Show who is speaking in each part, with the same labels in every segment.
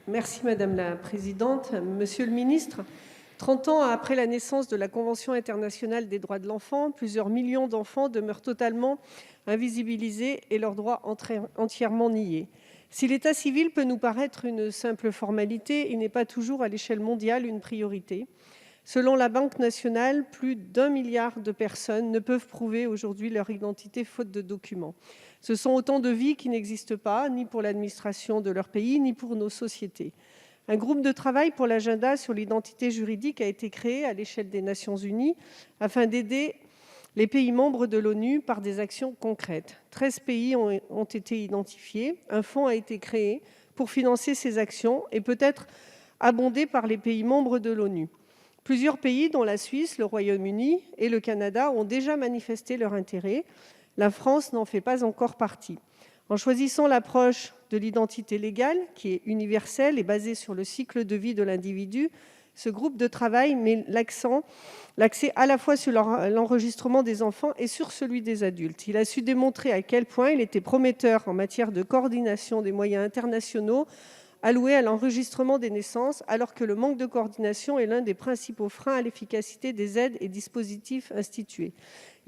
Speaker 1: Merci Madame la Présidente. Monsieur le Ministre, 30 ans après la naissance de la Convention internationale des droits de l'enfant, plusieurs millions d'enfants demeurent totalement invisibilisés et leurs droits entièrement niés. Si l'état civil peut nous paraître une simple formalité, il n'est pas toujours à l'échelle mondiale une priorité. Selon la Banque nationale, plus d'1 milliard de personnes ne peuvent prouver aujourd'hui leur identité faute de documents. Ce sont autant de vies qui n'existent pas, ni pour l'administration de leur pays, ni pour nos sociétés. Un groupe de travail pour l'agenda sur l'identité juridique a été créé à l'échelle des Nations unies afin d'aider les pays membres de l'ONU par des actions concrètes. 13 pays ont été identifiés. Un fonds a été créé pour financer ces actions et peut être abondé par les pays membres de l'ONU. Plusieurs pays, dont la Suisse, le Royaume-Uni et le Canada, ont déjà manifesté leur intérêt. La France n'en fait pas encore partie. En choisissant l'approche de l'identité légale, qui est universelle et basée sur le cycle de vie de l'individu, ce groupe de travail met l'accès à la fois sur l'enregistrement des enfants et sur celui des adultes. Il a su démontrer à quel point il était prometteur en matière de coordination des moyens internationaux alloués à l'enregistrement des naissances, alors que le manque de coordination est l'un des principaux freins à l'efficacité des aides et dispositifs institués.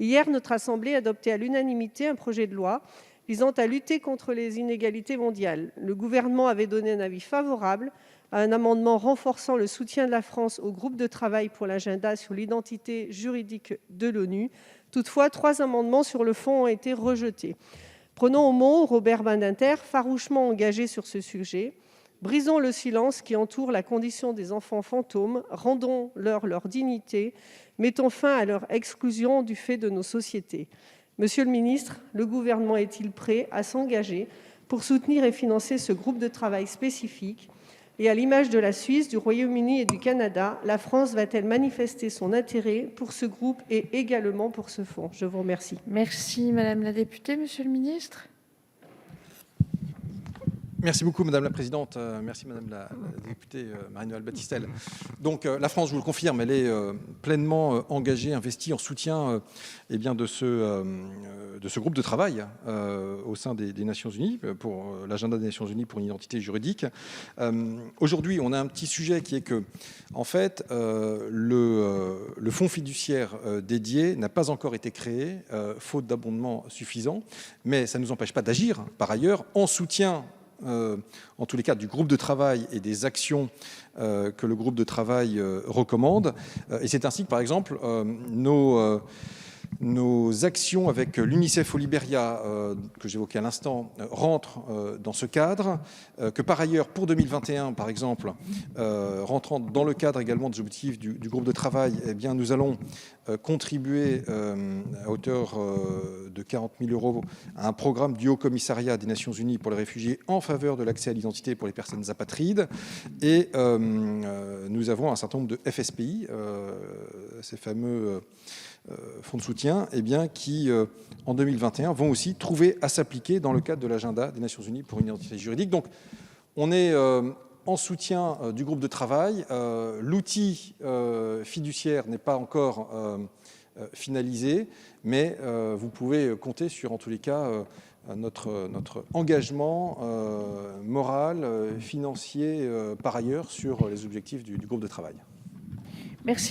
Speaker 1: Hier, notre Assemblée adoptait à l'unanimité un projet de loi visant à lutter contre les inégalités mondiales. Le gouvernement avait donné un avis favorable à un amendement renforçant le soutien de la France au groupe de travail pour l'agenda sur l'identité juridique de l'ONU. Toutefois, 3 amendements sur le fond ont été rejetés. Prenons au mot Robert Badinter, farouchement engagé sur ce sujet. Brisons le silence qui entoure la condition des enfants fantômes, rendons-leur leur dignité, mettons fin à leur exclusion du fait de nos sociétés. Monsieur le ministre, le gouvernement est-il prêt à s'engager pour soutenir et financer ce groupe de travail spécifique ? Et à l'image de la Suisse, du Royaume-Uni et du Canada, la France va-t-elle manifester son intérêt pour ce groupe et également pour ce fonds ? Je vous remercie.
Speaker 2: Merci Madame la députée. Monsieur le ministre ?
Speaker 3: Merci beaucoup, Madame la Présidente. Merci, Madame la députée Marie-Noëlle Battistel. Donc, la France, je vous le confirme, elle est pleinement engagée, investie en soutien de ce groupe de travail au sein des Nations Unies, pour l'agenda des Nations Unies pour une identité juridique. Aujourd'hui, on a un petit sujet qui est que, en fait, le fonds fiduciaire dédié n'a pas encore été créé, faute d'abondement suffisant, mais ça ne nous empêche pas d'agir, par ailleurs, en soutien en tous les cas du groupe de travail et des actions que le groupe de travail recommande. Et c'est ainsi que, par exemple, nos actions avec l'UNICEF au Libéria, que j'évoquais à l'instant, rentrent dans ce cadre, que par ailleurs, pour 2021, par exemple, rentrant dans le cadre également des objectifs du groupe de travail, eh bien, nous allons contribuer à hauteur de 40 000 € à un programme du Haut-Commissariat des Nations Unies pour les réfugiés en faveur de l'accès à l'identité pour les personnes apatrides. Et nous avons un certain nombre de FSPI, ces fameux fonds de soutien, qui, en 2021, vont aussi trouver à s'appliquer dans le cadre de l'agenda des Nations Unies pour une identité juridique. Donc, on est en soutien du groupe de travail. L'outil fiduciaire n'est pas encore finalisé, mais vous pouvez compter sur, en tous les cas, notre engagement moral, financier, par ailleurs, sur les objectifs du groupe de travail.
Speaker 2: Merci.